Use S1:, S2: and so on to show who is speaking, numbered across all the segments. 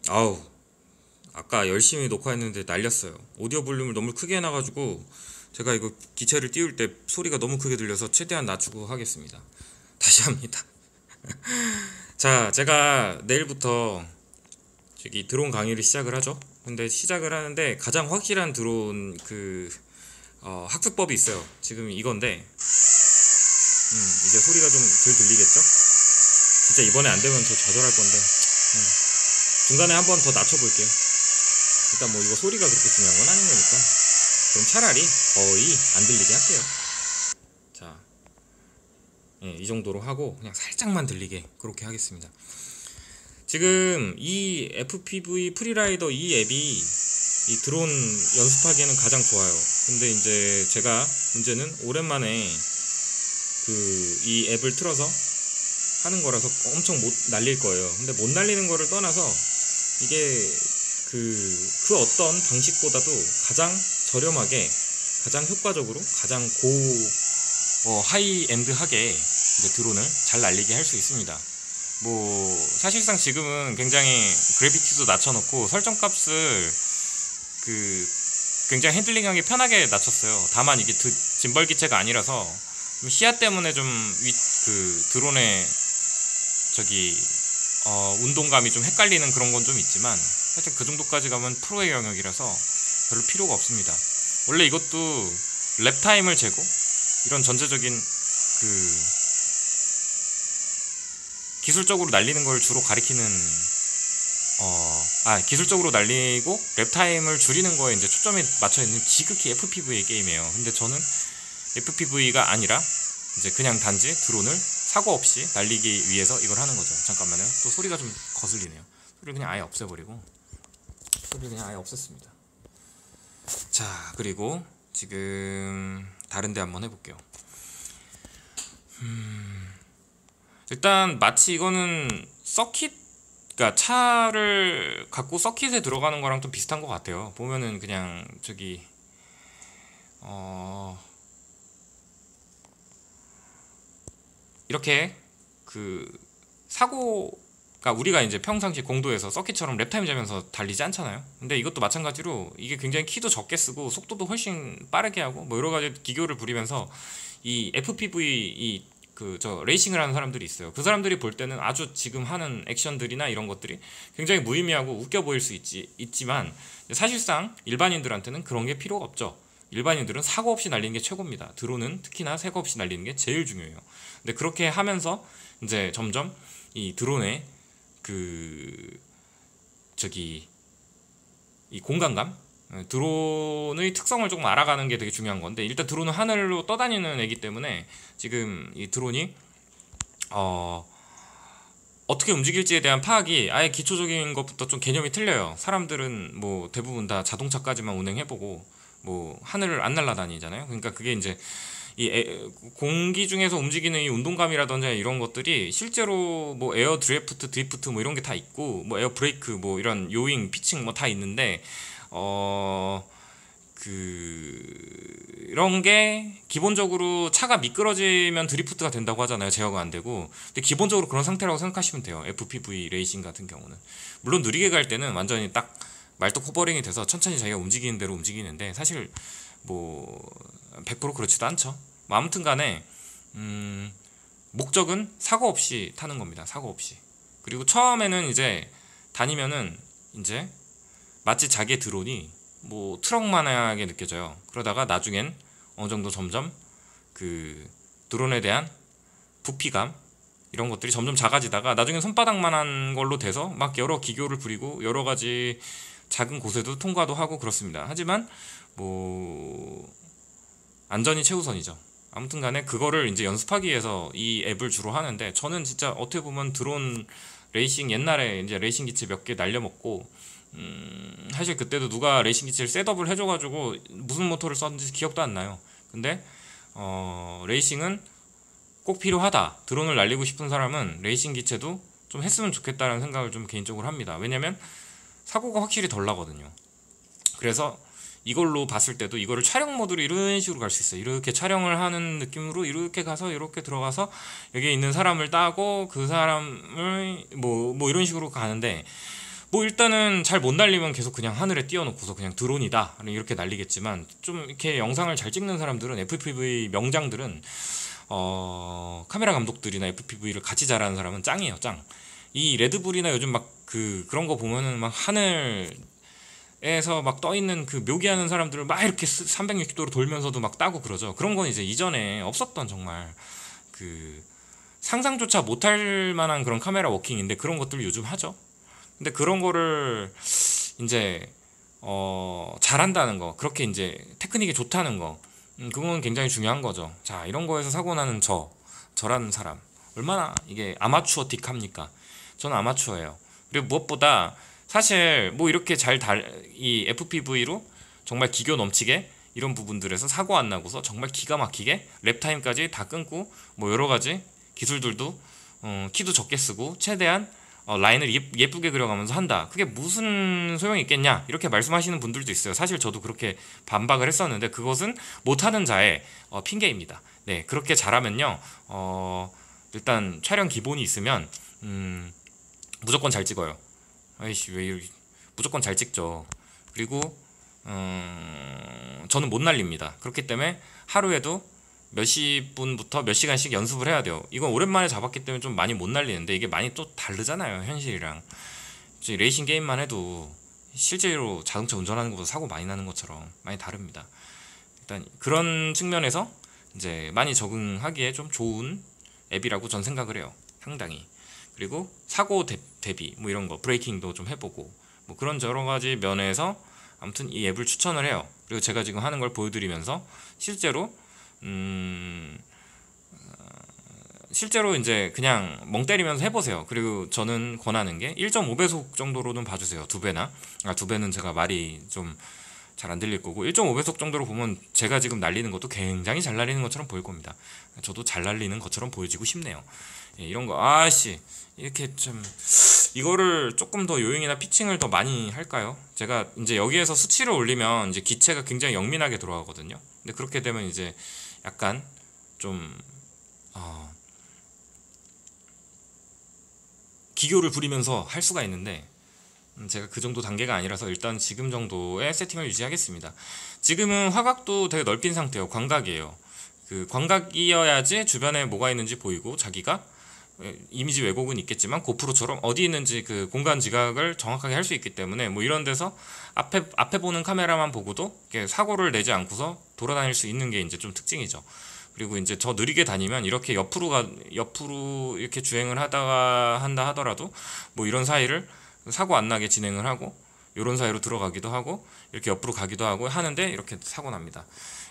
S1: 아우, 아까 열심히 녹화했는데 날렸어요. 오디오 볼륨을 너무 크게 해놔가지고 제가 이거 기체를 띄울 때 소리가 너무 크게 들려서 최대한 낮추고 하겠습니다. 다시 합니다. 자, 제가 내일부터 저기 드론 강의를 시작을 하죠. 근데 시작을 하는데 가장 확실한 드론 학습법이 있어요. 지금 이건데 이제 소리가 좀 덜 들리겠죠? 진짜 이번에 안 되면 저 좌절할 건데 중간에 한번 더 낮춰볼게요. 일단 뭐 이거 소리가 그렇게 중요한 건 아닌 거니까 그럼 차라리 거의 안 들리게 할게요. 자, 이 정도로 하고 그냥 살짝만 들리게 그렇게 하겠습니다. 지금 이 FPV 프리라이더 이 앱이 이 드론 연습하기에는 가장 좋아요. 근데 이제 제가 문제는 오랜만에 이 앱을 틀어서 하는 거라서 엄청 못 날릴 거예요. 근데 못 날리는 거를 떠나서 이게 그 어떤 방식보다도 가장 저렴하게, 가장 효과적으로, 가장 하이엔드하게 이제 드론을 잘 날리게 할 수 있습니다. 뭐 사실상 지금은 굉장히 그래비티도 낮춰놓고 설정값을 굉장히 핸들링하기 편하게 낮췄어요. 다만 이게 짐벌 기체가 아니라서 좀 시야 때문에 좀 드론의 운동감이 좀 헷갈리는 그런 건 좀 있지만 살짝 그 정도까지 가면 프로의 영역이라서 별로 필요가 없습니다. 원래 이것도 랩타임을 재고 이런 전체적인 기술적으로 날리는 걸 주로 가리키는 기술적으로 날리고 랩타임을 줄이는 거에 이제 초점이 맞춰 있는 지극히 FPV 게임이에요. 근데 저는 FPV가 아니라 이제 그냥 단지 드론을 사고 없이 날리기 위해서 이걸 하는 거죠. 잠깐만요. 또 소리가 좀 거슬리네요. 소리를 그냥 아예 없애버리고 소리를 그냥 아예 없앴습니다. 자, 그리고 지금 다른 데 한번 해볼게요. 일단 마치 이거는 그러니까 차를 갖고 서킷에 들어가는 거랑 좀 비슷한 것 같아요. 보면은 그냥 이렇게 사고가 우리가 이제 평상시 공도에서 서킷처럼 랩타임 재면서 달리지 않잖아요. 근데 이것도 마찬가지로 이게 굉장히 키도 적게 쓰고 속도도 훨씬 빠르게 하고 뭐 여러 가지 기교를 부리면서 이 FPV 레이싱을 하는 사람들이 있어요. 그 사람들이 볼 때는 아주 지금 하는 액션들이나 이런 것들이 굉장히 무의미하고 웃겨 보일 수 있지만 사실상 일반인들한테는 그런 게 필요가 없죠. 일반인들은 사고 없이 날리는 게 최고입니다. 드론은 특히나 사고 없이 날리는 게 제일 중요해요. 근데 그렇게 하면서 이제 점점 이 드론의 이 공간감, 드론의 특성을 조금 알아가는 게 되게 중요한 건데 일단 드론은 하늘로 떠다니는 애기 때문에 지금 이 드론이 어떻게 움직일지에 대한 파악이 아예 기초적인 것부터 좀 개념이 틀려요. 사람들은 뭐 대부분 다 자동차까지만 운행해보고 뭐 하늘을 안 날아다니잖아요. 그러니까 그게 이제 공기 중에서 움직이는 이 운동감이라든지 이런 것들이 실제로 뭐 에어 드리프트 뭐 이런 게 다 있고 뭐 에어 브레이크 뭐 이런 요잉 피칭 뭐 다 있는데 이런 게 기본적으로 차가 미끄러지면 드리프트가 된다고 하잖아요. 제어가 안 되고. 근데 기본적으로 그런 상태라고 생각하시면 돼요. FPV 레이싱 같은 경우는. 물론 느리게 갈 때는 완전히 딱 말뚝 호버링이 돼서 천천히 자기가 움직이는 대로 움직이는데 사실 뭐 100% 그렇지도 않죠. 뭐 아무튼 간에 목적은 사고 없이 타는 겁니다. 사고 없이. 그리고 처음에는 이제 다니면은 이제 마치 자기의 드론이 뭐 트럭만하게 느껴져요. 그러다가 나중엔 어느 정도 점점 드론에 대한 부피감 이런 것들이 점점 작아지다가 나중엔 손바닥만한 걸로 돼서 막 여러 기교를 부리고 여러 가지 작은 곳에도 통과도 하고 그렇습니다. 하지만 뭐 안전이 최우선이죠. 아무튼 간에 그거를 이제 연습하기 위해서 이 앱을 주로 하는데 저는 진짜 어떻게 보면 드론 레이싱 옛날에 이제 레이싱 기체 몇 개 날려먹고 사실 그때도 누가 레이싱 기체를 셋업을 해줘가지고 무슨 모터를 썼는지 기억도 안 나요. 근데 레이싱은 꼭 필요하다. 드론을 날리고 싶은 사람은 레이싱 기체도 좀 했으면 좋겠다는 생각을 좀 개인적으로 합니다. 왜냐면 사고가 확실히 덜 나거든요. 그래서 이걸로 봤을 때도 이거를 촬영 모드로 이런 식으로 갈 수 있어요. 이렇게 촬영을 하는 느낌으로 이렇게 가서 이렇게 들어가서 여기에 있는 사람을 따고 그 사람을 뭐 이런 식으로 가는데 뭐 일단은 잘 못 날리면 계속 그냥 하늘에 띄워놓고서 그냥 드론이다 이렇게 날리겠지만, 좀 이렇게 영상을 잘 찍는 사람들은, FPV 명장들은 카메라 감독들이나 FPV를 같이 잘하는 사람은 짱이에요, 짱. 이 레드불이나 요즘 막 그런 거 보면은 막 하늘에서 막 떠있는 그 묘기하는 사람들을 막 이렇게 360도로 돌면서도 막 따고 그러죠. 그런 건 이제 이전에 없었던, 정말 그 상상조차 못할 만한 그런 카메라 워킹인데, 그런 것들을 요즘 하죠. 근데 그런 거를 이제 잘한다는 거, 그렇게 이제 테크닉이 좋다는 거, 그건 굉장히 중요한 거죠. 자, 이런 거에서 사고 나는 저라는 사람, 얼마나 이게 아마추어틱합니까? 저는 아마추어예요. 그리고 무엇보다 사실 뭐 이렇게 이 FPV로 정말 기교 넘치게 이런 부분들에서 사고 안 나고서 정말 기가 막히게 랩타임까지 다 끊고, 뭐 여러 가지 기술들도 키도 적게 쓰고 최대한 라인을 예쁘게 그려가면서 한다. 그게 무슨 소용이 있겠냐, 이렇게 말씀하시는 분들도 있어요. 사실 저도 그렇게 반박을 했었는데, 그것은 못하는 자의 핑계입니다. 네, 그렇게 잘하면요, 일단 촬영 기본이 있으면 무조건 잘 찍어요. 아이씨, 왜 이렇게 무조건 잘 찍죠. 그리고 저는 못 날립니다. 그렇기 때문에 하루에도 몇십 분부터 몇 시간씩 연습을 해야 돼요. 이건 오랜만에 잡았기 때문에 좀 많이 못 날리는데, 이게 많이 또 다르잖아요, 현실이랑. 레이싱 게임만 해도 실제로 자동차 운전하는 것보다 사고 많이 나는 것처럼 많이 다릅니다. 일단 그런 측면에서 이제 많이 적응하기에 좀 좋은 앱이라고 전 생각을 해요, 상당히. 그리고 사고 대비 뭐 이런 거 브레이킹도 좀 해보고, 뭐 그런 여러 가지 면에서 아무튼 이 앱을 추천을 해요. 그리고 제가 지금 하는 걸 보여드리면서 실제로 이제 그냥 멍 때리면서 해보세요. 그리고 저는 권하는 게 1.5배속 정도로는 봐주세요. 2배나. 2배는 제가 말이 좀 잘 안 들릴 거고, 1.5배속 정도로 보면 제가 지금 날리는 것도 굉장히 잘 날리는 것처럼 보일 겁니다. 저도 잘 날리는 것처럼 보여지고 싶네요. 예, 이런 거, 아씨, 이렇게 좀 이거를 조금 더 요잉이나 피칭을 더 많이 할까요? 제가 이제 여기에서 수치를 올리면 이제 기체가 굉장히 영민하게 돌아가거든요. 근데 그렇게 되면 이제 약간 좀 기교를 부리면서 할 수가 있는데, 제가 그 정도 단계가 아니라서 일단 지금 정도의 세팅을 유지하겠습니다. 지금은 화각도 되게 넓힌 상태예요. 광각이에요. 그 광각이어야지 주변에 뭐가 있는지 보이고, 자기가 이미지 왜곡은 있겠지만 고프로처럼 어디 있는지 그 공간 지각을 정확하게 할 수 있기 때문에, 뭐 이런 데서 앞에 보는 카메라만 보고도 이렇게 사고를 내지 않고서 돌아다닐 수 있는 게 이제 좀 특징이죠. 그리고 이제 더 느리게 다니면 이렇게 옆으로 이렇게 주행을 한다 하더라도 뭐 이런 사이를 사고 안 나게 진행을 하고, 이런 사이로 들어가기도 하고 이렇게 옆으로 가기도 하고 하는데 이렇게 사고 납니다.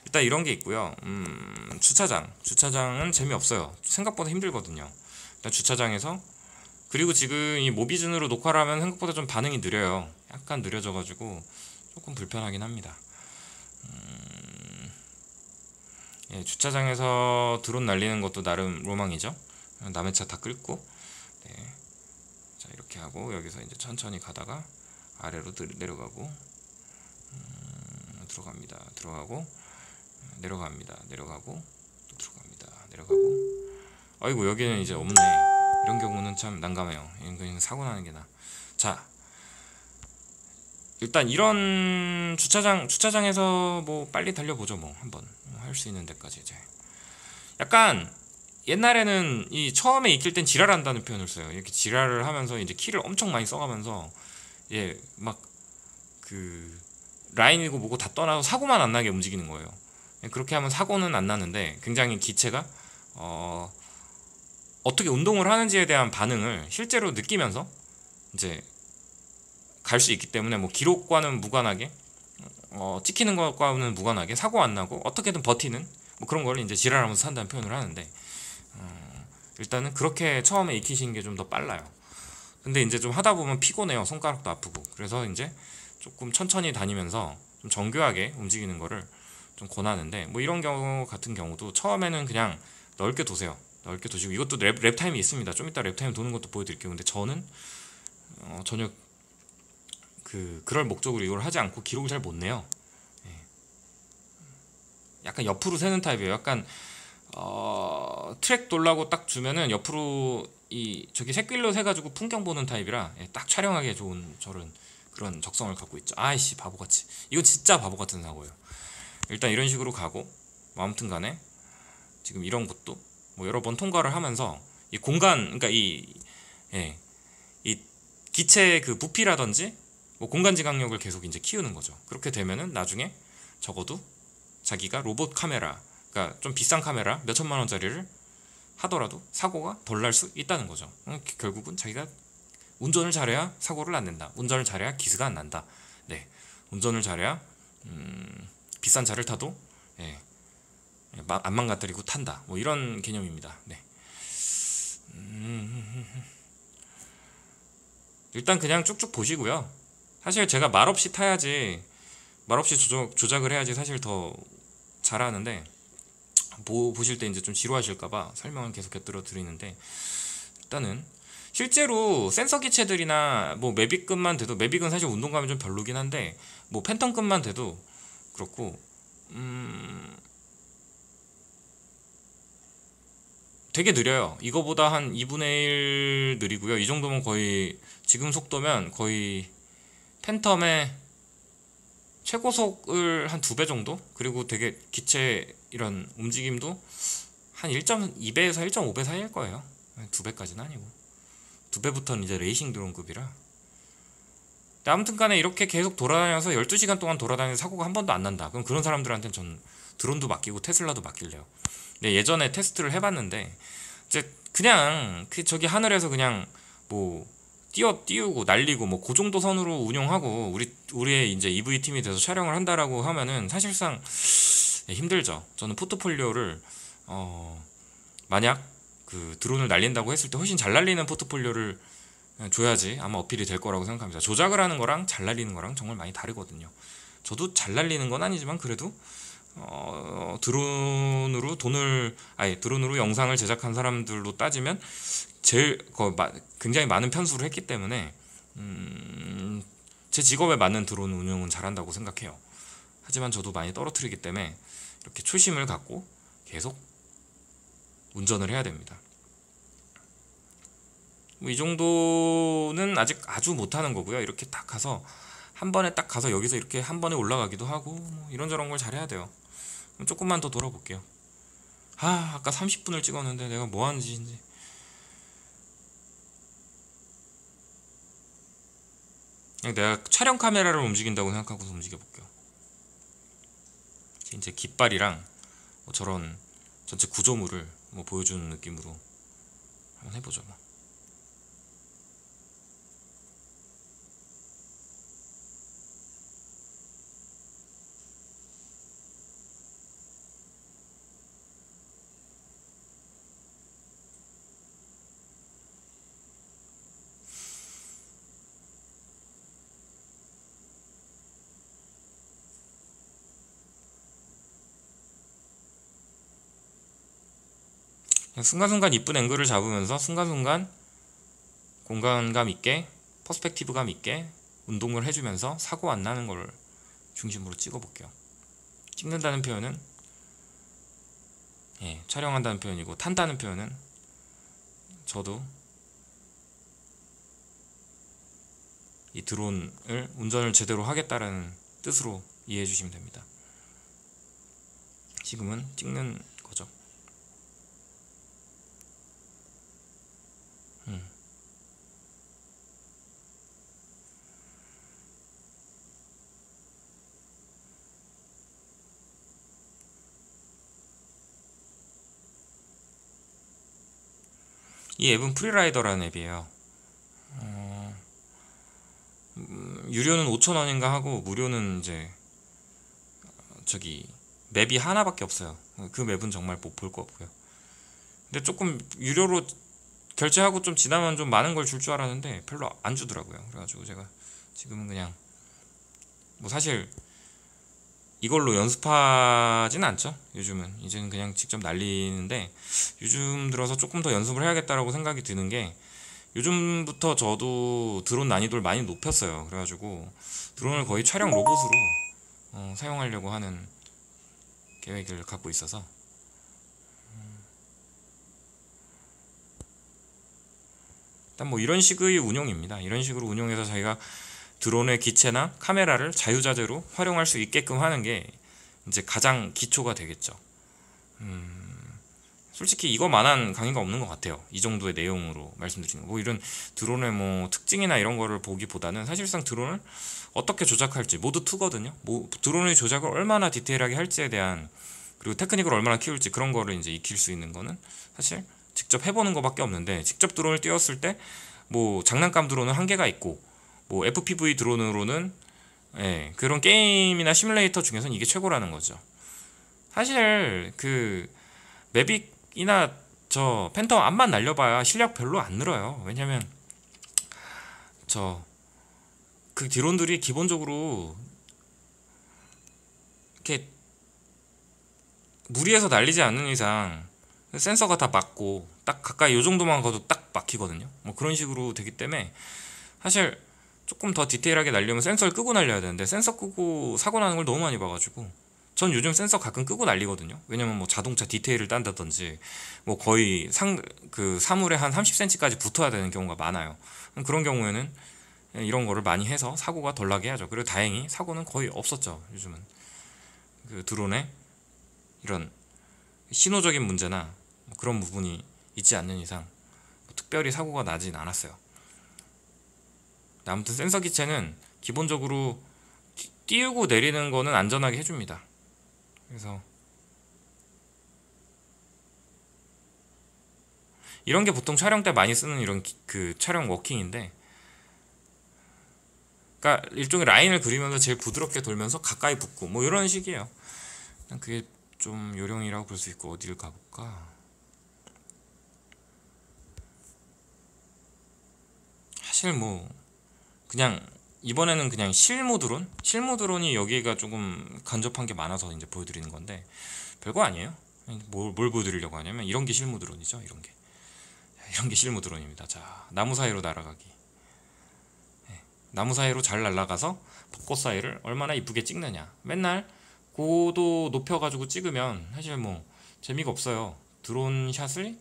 S1: 일단 이런 게 있고요. 주차장은 재미없어요. 생각보다 힘들거든요. 일단 주차장에서, 그리고 지금 이 모비준으로 녹화를 하면 생각보다 좀 반응이 느려요. 약간 느려져가지고 조금 불편하긴 합니다. 예, 주차장에서 드론 날리는 것도 나름 로망이죠. 남의 차 다 끌고, 네. 자, 이렇게 하고 여기서 이제 천천히 가다가 아래로 내려가고, 들어가고 내려갑니다. 내려가고 또 들어갑니다. 내려가고. 아이고, 여기는 이제 없네. 이런 경우는 참 난감해요. 이건 사고 나는 게 나. 자, 일단 이런 주차장에서 뭐 빨리 달려보죠. 뭐 한번 할 수 있는 데까지. 이제 약간 옛날에는 이 처음에 익힐 땐 지랄한다는 표현을 써요. 이렇게 지랄을 하면서 이제 키를 엄청 많이 써가면서, 예, 막 그 라인이고 뭐고 다 떠나서 사고만 안 나게 움직이는 거예요. 그렇게 하면 사고는 안 나는데, 굉장히 기체가 어떻게 운동을 하는지에 대한 반응을 실제로 느끼면서 이제 갈 수 있기 때문에, 뭐 기록과는 무관하게, 찍히는 것과는 무관하게 사고 안 나고 어떻게든 버티는, 뭐 그런 걸 이제 지랄하면서 산다는 표현을 하는데, 일단은 그렇게 처음에 익히시는 게 좀 더 빨라요. 근데 이제 좀 하다 보면 피곤해요. 손가락도 아프고. 그래서 이제 조금 천천히 다니면서 좀 정교하게 움직이는 거를 좀 권하는데, 뭐 이런 경우 같은 경우도 처음에는 그냥 넓게 두세요. 넓게 두시고, 이것도 랩타임이 있습니다. 좀 이따 랩타임 도는 것도 보여드릴게요. 근데 저는 전혀 그럴 목적으로 이걸 하지 않고 기록을 잘 못 내요. 예. 약간 옆으로 새는 타입이에요. 약간 트랙 돌라고 딱 주면은 옆으로 저기 색빌롯 해가지고 풍경 보는 타입이라 딱 촬영하기에 좋은 저런 그런 적성을 갖고 있죠. 아이씨 바보같이, 이거 진짜 바보같은 사고예요. 일단 이런 식으로 가고, 뭐 아무튼 간에 지금 이런 것도 뭐 여러 번 통과를 하면서 이 공간, 그러니까 예, 이 기체 그 부피라든지 뭐 공간 지각력을 계속 이제 키우는 거죠. 그렇게 되면은 나중에 적어도 자기가 로봇 카메라, 그러니까 좀 비싼 카메라 몇 천만 원짜리를 하더라도 사고가 덜 날 수 있다는 거죠. 결국은 자기가 운전을 잘해야 사고를 안 낸다. 운전을 잘해야 기스가 안 난다. 네, 운전을 잘해야 비싼 차를 타도 안 망가뜨리고 탄다. 뭐 이런 개념입니다. 네. 일단 그냥 쭉쭉 보시고요. 사실 제가 말없이 타야지, 말없이 조작을 해야지 사실 더 잘하는데, 보실 때 이제 좀 지루하실까봐 설명을 계속 곁들여 드리는데, 일단은 실제로 센서 기체들이나 뭐 매빅급만 돼도, 매빅은 사실 운동감이 좀 별로긴 한데 뭐 팬텀급만 돼도 그렇고 되게 느려요. 이거보다 한 2분의 1 느리고요. 이 정도면 거의, 지금 속도면 거의 팬텀의 최고속을 한 2배 정도? 그리고 되게 기체 이런 움직임도 한 1.2배에서 1.5배 사이일 거예요. 2배까지는 아니고, 2배부터는 이제 레이싱 드론급이라. 아무튼 간에 이렇게 계속 돌아다녀서 12시간 동안 돌아다니는 사고가 한 번도 안 난다. 그럼 그런 사람들한테는 전 드론도 맡기고 테슬라도 맡길래요. 근데 예전에 테스트를 해봤는데 이제 그냥 저기 하늘에서 그냥 뭐 띄우고 날리고 뭐 그 정도 선으로 운용하고 우리의 이제 EV 팀이 돼서 촬영을 한다라고 하면은 사실상 힘들죠. 저는 포트폴리오를 만약 그 드론을 날린다고 했을 때 훨씬 잘 날리는 포트폴리오를 줘야지 아마 어필이 될 거라고 생각합니다. 조작을 하는 거랑 잘 날리는 거랑 정말 많이 다르거든요. 저도 잘 날리는 건 아니지만 그래도 드론으로 영상을 제작한 사람들로 따지면 굉장히 많은 편수를 했기 때문에 제 직업에 맞는 드론 운용은 잘한다고 생각해요. 하지만 저도 많이 떨어뜨리기 때문에 이렇게 초심을 갖고 계속 운전을 해야 됩니다. 뭐 이 정도는 아직 아주 못하는 거고요. 이렇게 딱 가서 한 번에 딱 가서 여기서 이렇게 한 번에 올라가기도 하고 뭐 이런저런 걸 잘해야 돼요. 조금만 더 돌아볼게요. 아까 30분을 찍었는데 내가 뭐 하는 짓인지. 그냥 내가 촬영 카메라를 움직인다고 생각하고서 움직여볼게요. 이제 깃발이랑 뭐 저런 전체 구조물을 뭐 보여주는 느낌으로 한번 해보죠. 뭐. 순간순간 이쁜 앵글을 잡으면서 순간순간 공간감 있게, 퍼스펙티브감 있게 운동을 해주면서 사고 안 나는 걸 중심으로 찍어볼게요. 찍는다는 표현은 촬영한다는 표현이고, 탄다는 표현은 저도 이 드론을 운전을 제대로 하겠다라는 뜻으로 이해해 주시면 됩니다. 지금은 찍는 거죠. 이 앱은 프리라이더라는 앱이에요. 유료는 5,000원인가 하고 무료는 이제 저기 맵이 하나밖에 없어요. 그 맵은 정말 못 볼 거 없고요. 근데 조금 유료로 결제하고 좀 지나면 좀 많은 걸 줄 줄 알았는데 별로 안 주더라고요. 그래가지고 제가 지금은 그냥 뭐 사실 이걸로 연습하진 않죠. 요즘은 이제는 그냥 직접 날리는데, 요즘 들어서 조금 더 연습을 해야겠다라고 생각이 드는 게, 요즘부터 저도 드론 난이도를 많이 높였어요. 그래가지고 드론을 거의 촬영 로봇으로 사용하려고 하는 계획을 갖고 있어서 일단 뭐 이런 식의 운용입니다. 이런 식으로 운용해서 자기가 드론의 기체나 카메라를 자유자재로 활용할 수 있게끔 하는 게 이제 가장 기초가 되겠죠. 솔직히 이거만한 강의가 없는 것 같아요. 이 정도의 내용으로 말씀드리는 거. 뭐 이런 드론의 뭐 특징이나 이런 거를 보기보다는 사실상 드론을 어떻게 조작할지 모두 투거든요. 뭐 드론의 조작을 얼마나 디테일하게 할지에 대한, 그리고 테크닉을 얼마나 키울지, 그런 거를 이제 익힐 수 있는 거는 사실 직접 해보는 거밖에 없는데, 직접 드론을 띄웠을 때 뭐 장난감 드론은 한계가 있고, 뭐 FPV 드론으로는 그런 게임이나 시뮬레이터 중에서는 이게 최고라는 거죠. 사실 그 매빅이나 저 팬텀 앞만 날려봐야 실력 별로 안 늘어요. 왜냐면 저 그 드론들이 기본적으로 이렇게 무리해서 날리지 않는 이상 센서가 다 맞고 딱 가까이 요 정도만 가도 딱 막히거든요. 뭐 그런 식으로 되기 때문에 사실 조금 더 디테일하게 날려면 센서를 끄고 날려야 되는데, 센서 끄고 사고 나는 걸 너무 많이 봐가지고 전 요즘 센서 가끔 끄고 날리거든요. 왜냐면 뭐 자동차 디테일을 딴다든지 뭐 거의 그 사물에 한 30cm까지 붙어야 되는 경우가 많아요. 그런 경우에는 이런 거를 많이 해서 사고가 덜 나게 해야죠. 그리고 다행히 사고는 거의 없었죠. 요즘은 그 드론에 이런 신호적인 문제나 뭐 그런 부분이 있지 않는 이상 뭐 특별히 사고가 나진 않았어요. 아무튼 센서 기체는 기본적으로 띄우고 내리는 거는 안전하게 해줍니다. 그래서 이런 게 보통 촬영 때 많이 쓰는 이런 그 촬영 워킹인데, 그러니까 일종의 라인을 그리면서 제일 부드럽게 돌면서 가까이 붙고 뭐 이런 식이에요. 그게 좀 요령이라고 볼 수 있고, 어디를 가볼까? 사실 뭐 그냥 이번에는 그냥 실무 드론이 여기가 조금 간접한 게 많아서 이제 보여드리는 건데, 별거 아니에요. 뭘 보여드리려고 하냐면 이런 게 실무 드론이죠. 이런 게 실무 드론입니다. 자, 나무 사이로 날아가기. 나무 사이로 잘 날아가서 벚꽃 사이를 얼마나 이쁘게 찍느냐. 맨날 고도 높여가지고 찍으면 사실 뭐 재미가 없어요. 드론 샷을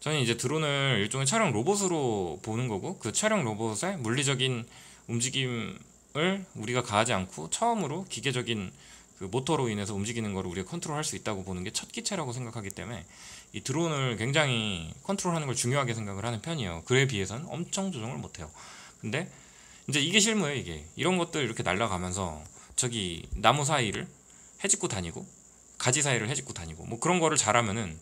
S1: 저는 이제 드론을 일종의 촬영 로봇으로 보는 거고, 그 촬영 로봇의 물리적인 움직임을 우리가 가하지 않고 처음으로 기계적인 그 모터로 인해서 움직이는 거를 우리가 컨트롤할 수 있다고 보는 게 첫 기체라고 생각하기 때문에 이 드론을 굉장히 컨트롤하는 걸 중요하게 생각을 하는 편이에요. 그에 비해서는 엄청 조정을 못해요. 근데 이제 이게 실무예요. 이게 이런 것들 이렇게 날아가면서 저기 나무 사이를 헤집고 다니고 가지 사이를 헤집고 다니고 뭐 그런 거를 잘하면은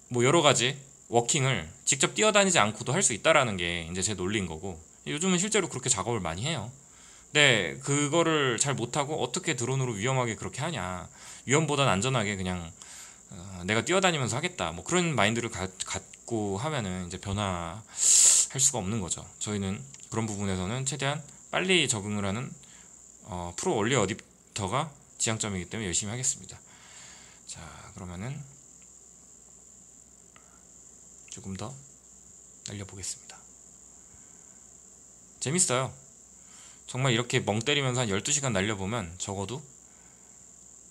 S1: 뭐 여러 가지 워킹을 직접 뛰어다니지 않고도 할 수 있다라는 게 이제 제 논리인 거고, 요즘은 실제로 그렇게 작업을 많이 해요. 근데 그거를 잘 못하고 어떻게 드론으로 위험하게 그렇게 하냐, 위험보단 안전하게 그냥 내가 뛰어다니면서 하겠다, 뭐 그런 마인드를 갖고 하면은 이제 변화할 수가 없는 거죠. 저희는 그런 부분에서는 최대한 빨리 적응을 하는 프로 얼리 어댑터가 지향점이기 때문에 열심히 하겠습니다. 자, 그러면은 조금 더 날려보겠습니다. 재밌어요. 정말 이렇게 멍 때리면서 한 12시간 날려보면 적어도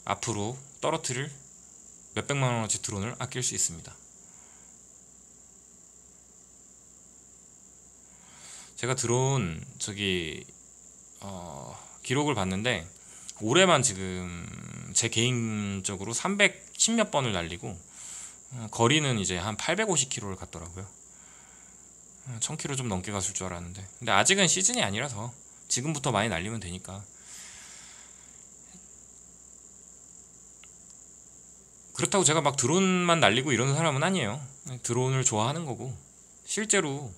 S1: 앞으로 떨어뜨릴 몇백만원어치 드론을 아낄 수 있습니다. 제가 드론 기록을 봤는데 올해만 지금 제 개인적으로 310몇 번을 날리고 거리는 이제 한 850km를 갔더라고요. 1000km 좀 넘게 갔을 줄 알았는데, 근데 아직은 시즌이 아니라서 지금부터 많이 날리면 되니까. 그렇다고 제가 막 드론만 날리고 이러는 사람은 아니에요. 드론을 좋아하는 거고, 실제로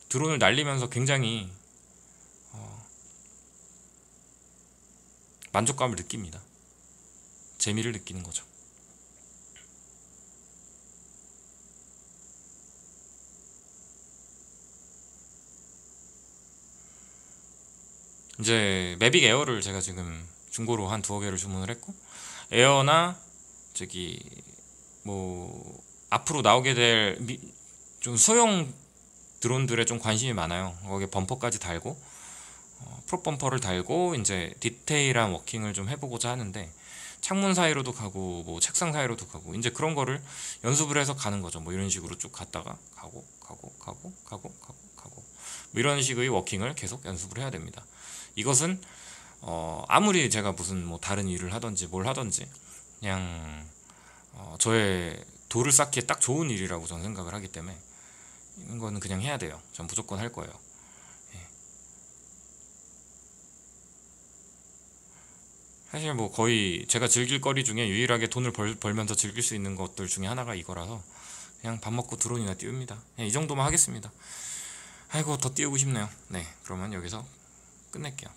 S1: 드론을 날리면서 굉장히 만족감을 느낍니다. 재미를 느끼는 거죠. 이제 매빅 에어를 제가 지금 중고로 한 2개를 주문을 했고, 에어나 저기 뭐 앞으로 나오게 될 좀 소형 드론들에 좀 관심이 많아요. 거기에 범퍼까지 달고 프롭 범퍼를 달고 이제 디테일한 워킹을 좀 해보고자 하는데, 창문 사이로도 가고 뭐 책상 사이로도 가고 이제 그런 거를 연습을 해서 가는 거죠. 뭐 이런 식으로 쭉 갔다가 가고 뭐 이런 식의 워킹을 계속 연습을 해야 됩니다. 이것은 아무리 제가 무슨 뭐 다른 일을 하든지 뭘 하든지 그냥 저의 돌을 쌓기에 딱 좋은 일이라고 저는 생각을 하기 때문에 이런 거는 그냥 해야 돼요. 전 무조건 할 거예요. 예. 사실 뭐 거의 제가 즐길 거리 중에 유일하게 돈을 벌면서 즐길 수 있는 것들 중에 하나가 이거라서 그냥 밥 먹고 드론이나 띄웁니다. 이 정도만 하겠습니다. 아이고 더 띄우고 싶네요. 네, 그러면 여기서 끝낼게요.